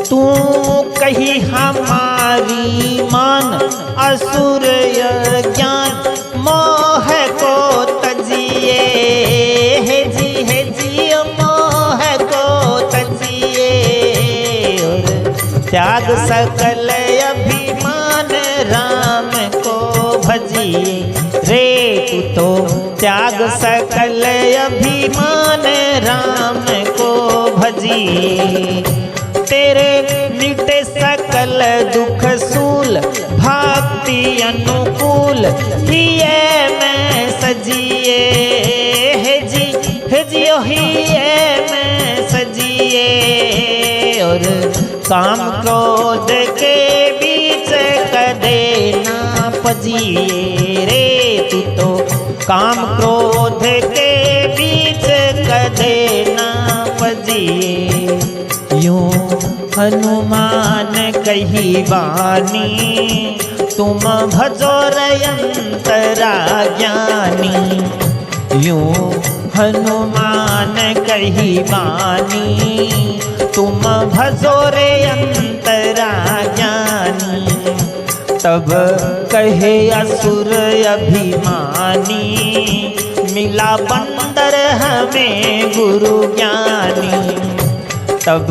तू कही हमारी मान असुर ज्ञान मोह को तजिए, हे जी मोह को तजिए, और त्याग सकल अभिमान राम को भजिए रे। तू तो त्याग सकल अभिमान राम को भजिए, तेरे मिटे सकल दुख सूल भक्ति अनुकूल हिये मैं सजिए, हे जी हिये मैं सजिए, और काम क्रोध के बीच कदे ना पजिए रे। तू तो काम क्रोध के बीच कदे ना पजिए। यूं हनुमान कही वाणी तुम भजो रयंतरा ज्ञानी, यूं हनुमान कही वाणी तुम भजो रे अंतरा ज्ञानी। तब कहे असुर अभिमानी मिला बंदर हमें गुरु ज्ञानी। तब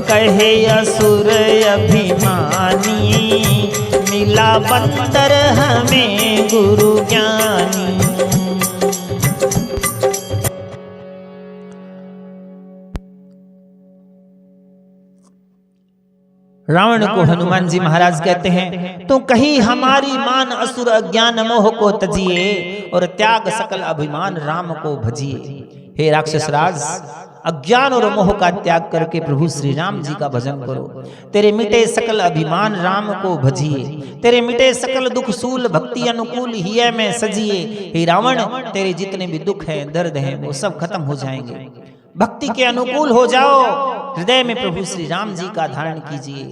कहे असुर अभिमानी मिला बंदर हमें गुरु ज्ञानी। रावण को हनुमान जी महाराज कहते हैं, तो कहीं हमारी मान असुर अज्ञान मोह को तजिए, और त्याग सकल अभिमान राम को भजिए। हे राक्षस राज, अज्ञान और मोह का त्याग करके प्रभु श्री राम जी का भजन करो। तेरे मिटे सकल अभिमान राम को भजिए, तेरे मिटे सकल दुख सूल भक्ति अनुकूल हिये में सजिए। हे रावण, तेरे जितने भी दुख हैं दर्द हैं वो सब खत्म हो जाएंगे, भक्ति के अनुकूल हो जाओ। हृदय में प्रभु श्री राम जी का धारण कीजिए।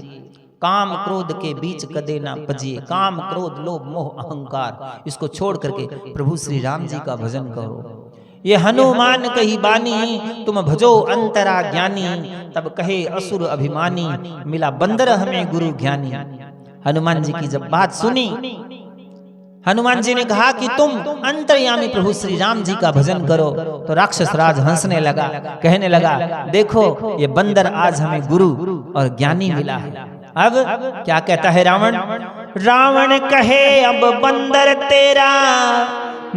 काम क्रोध के बीच कदे ना पजिए। काम क्रोध लोभ मोह अहंकार इसको छोड़ करके प्रभु श्री राम जी का भजन करो। ये हनुमान कही बानी तुम भजो अंतरा ज्ञानी। तब कहे असुर अभिमानी मिला बंदर हमें गुरु ज्ञानी। हनुमान जी की जब बात सुनी, हनुमान जी ने कहा कि तुम अंतर्यामी प्रभु श्री राम जी का भजन करो। तो राक्षस राज हंसने लगा, कहने लगा, देखो ये बंदर आज हमें गुरु और ज्ञानी मिला है। अब क्या कहता है रावण? रावण कहे अब बंदर तेरा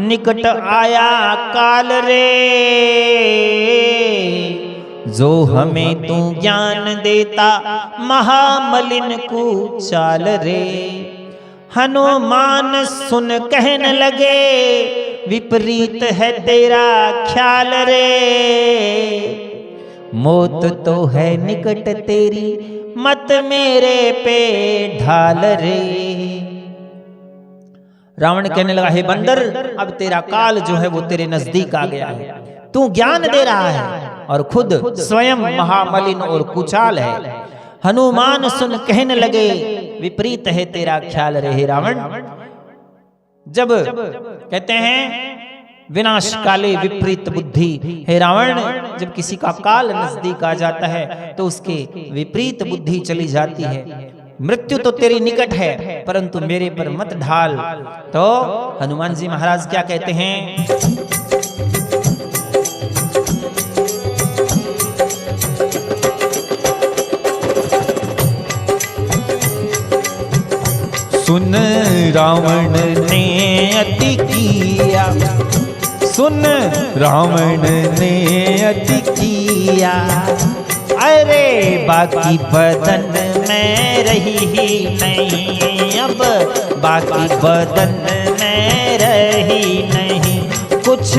निकट आया काल रे, जो हमें तू ज्ञान देता महामलिन को चाल रे। हनुमान सुन कहने लगे, विपरीत है तेरा ख्याल रे, मौत तो है निकट तेरी मत मेरे पे ढाल रे। रावण कहने लगा, हे बंदर, अब तेरा काल जो है वो तेरे नजदीक आ गया है। तू ज्ञान दे रहा है और खुद स्वयं महामलिन और कुचाल है। हनुमान सुन कहने लगे, विपरीत है तेरा ख्याल रे। हे रावण, जब कहते हैं विनाश काले विपरीत बुद्धि, हे रावण, जब किसी का काल नजदीक आ जाता है तो उसके विपरीत बुद्धि चली जाती है। मृत्यु तो तेरी निकट है परंतु मेरे पर मत ढाल। तो हनुमान जी महाराज क्या कहते हैं? सुन रावण ने अति किया, सुन रावण ने अति किया, अरे बाकी बदन में रही ही नहीं, अब बाकी बदन में रही नहीं, कुछ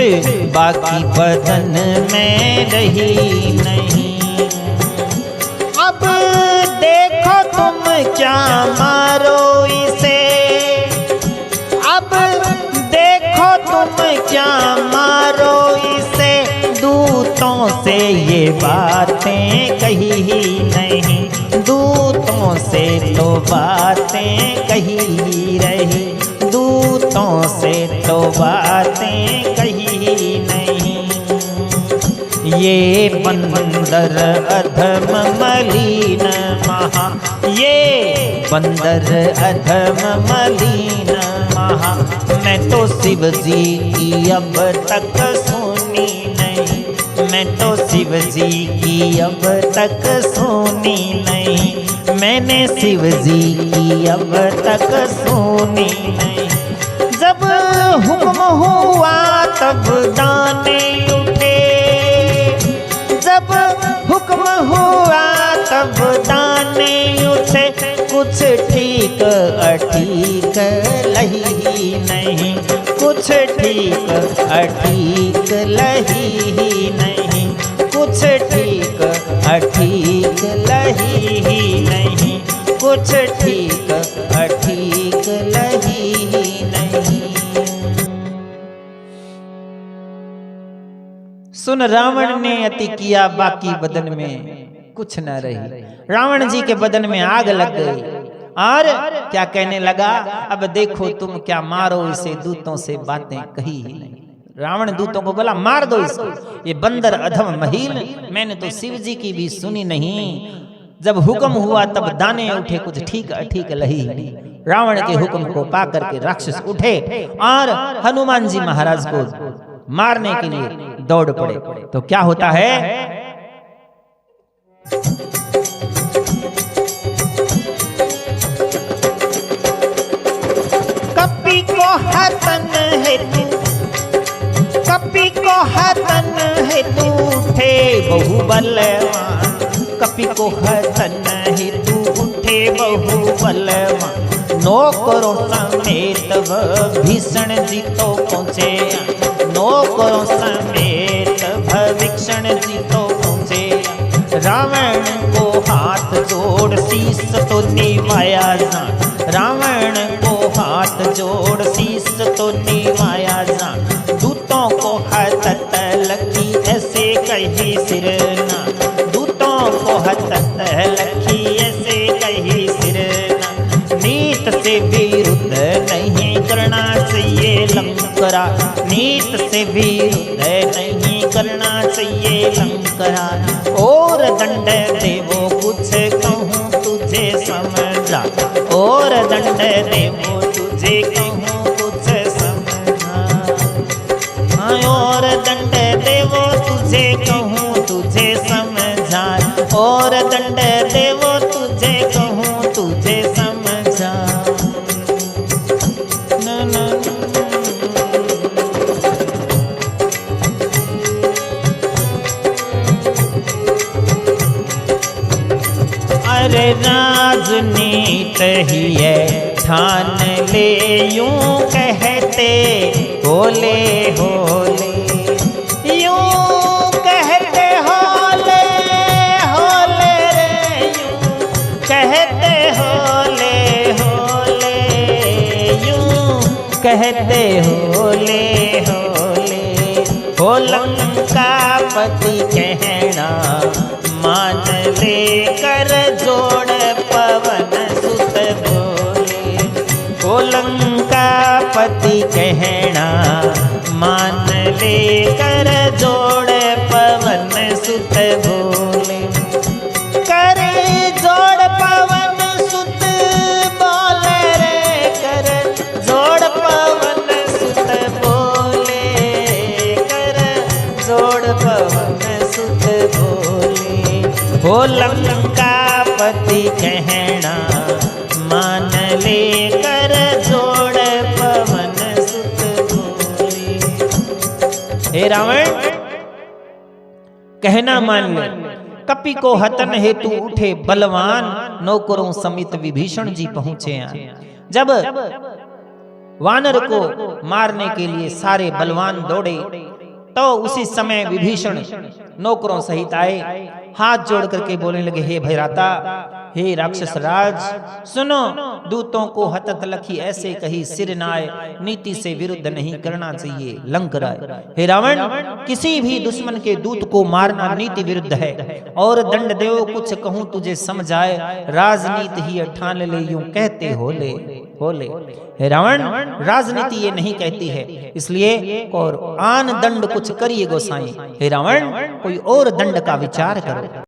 बाकी बदन में रही नहीं। अब देखो तुम क्या मारो इसे, अब देखो तुम क्या मारो इसे, दूतों से ये बातें कही ही नहीं, दूतों से तो बातें कही ही रही, दूतों से तो बातें कही ही नहीं। ये बंदर अधम मलिन महा, ये बंदर अधम मलिन महा। मैं तो शिव जी की अब तक सुनी नहीं, मैं तो शिव जी की अब तक सुनी नहीं, मैंने शिव जी की अब तक सुनी नहीं। जब हुक्म हुआ तब दाने उठे, जब हुक्म हुआ तब दाने उठे, कुछ ठीक अठीक लही नहीं, कुछ ठीक अठीक लही नहीं, कुछ ठीक अठीक लही नहीं, कुछ ठीक अठीक लही नहीं। सुन रावण ने अति किया बाकी बदन में कुछ न रही। रावण जी के बदन में आग लग गई और क्या कहने लगा, अब देखो तुम क्या मारो इसे, दूतों से बातें कही ही नहीं। रावण दूतों को बोला मार दो इसको, ये बंदर अधम महीन, मैंने तो शिव जी की भी सुनी नहीं। जब हुक्म हुआ तब दाने उठे, कुछ ठीक अठीक लही नहीं। रावण के हुक्म को पा करके राक्षस उठे और हनुमान जी महाराज को मारने के लिए दौड़ पड़े। तो क्या होता है, कपी को हतन है तू, कपी को हतन है तू उठे बहुबलवान, कपी को हतन है तू उठे बहुबलवान। नौकरों समेत भीषण जी तो पहुंचे, नौकरों समेत भविक्षण जी तो पहुंचे। रावण को हाथ जोड़ शीस तो निवाया जा, रावण को हाथ जोड़ शीस तो निवाया जा। दूतों को हतत लखी ऐसे कही सिरना, दूतों को हतत लखी ऐसे कही सिरना। नीत से विरुद्ध नहीं करना चाहिए लंकरा, नीत से विरुद्ध नहीं करना चाहिए लंकरा। और दंड देवो कुछ कहूँ तुझे समझा, और दंड देवो तुझे कहूँ कुछ समझा। और दंड देवो तुझे कहूँ तुझे समझा, और दंड देवो तुझे कहूँ तुझे समझा। अरे राजनीत ही है ठान ले, यूं कहते होले होले, यूं कहते होले होले रे, यूं कहते होले होले, यूं कहते होले होले। हो लंकापति कहना मान ले कर जोड़ पवन सुत बोले। ओ लंकापति कहना मान ले कर जोड़ पवन सुत बोले। करे जोड़ पवन सुत बोले रे, कर जोड़ पवन सुत बोले, कर जोड़ पवन सुत बोले। हो लंकापति कहना मान ले कर जोड़ पवन सुत बोले। हे रावण कहना मान ले, कपि को हतन हेतु उठे बलवान, नौकरों समित विभीषण जी पहुंचे हैं। जब वानर को मारने के लिए सारे बलवान दौड़े तो उसी समय विभीषण नौकरों सहित आए, हाथ जोड़ करके बोलने लगे, हे भैराता, हे राक्षस राज, सुनो, दूतों को हतत लखी ऐसे कही सिर नाय, नीति से विरुद्ध नहीं करना चाहिए लंकराय। हे रावण, किसी भी दुश्मन के दूत को मारना नीति विरुद्ध है। और दंड देव कुछ कहूं तुझे समझाए, राजनीति ही ठान ले यूं कहते होले खोले। हे रावण, राजनीति ये नहीं कहती है, इसलिए और आन दंड कुछ करिए गोसाई। हे रावण, कोई और दंड का विचार करो।